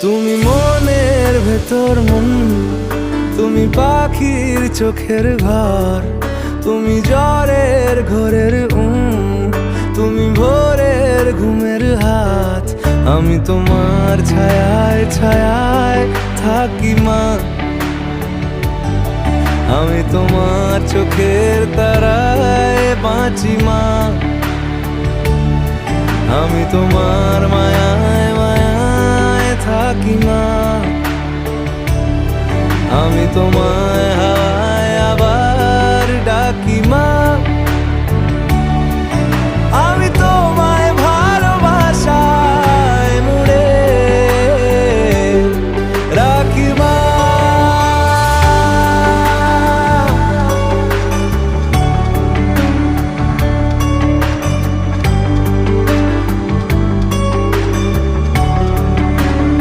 তুমি মনের ভেতর মন, তুমি পাখির চোখের ঘর, তুমি জ্বরের ঘরের তুমি ভোরের ঘুমের হাত। আমি তোমার ছায়ায় ছায়ায় থাকি মা, আমি তোমার চোখের তারায় বাঁচি মা, আমি তোমার মায়ায় মায়ায় থাকি মা।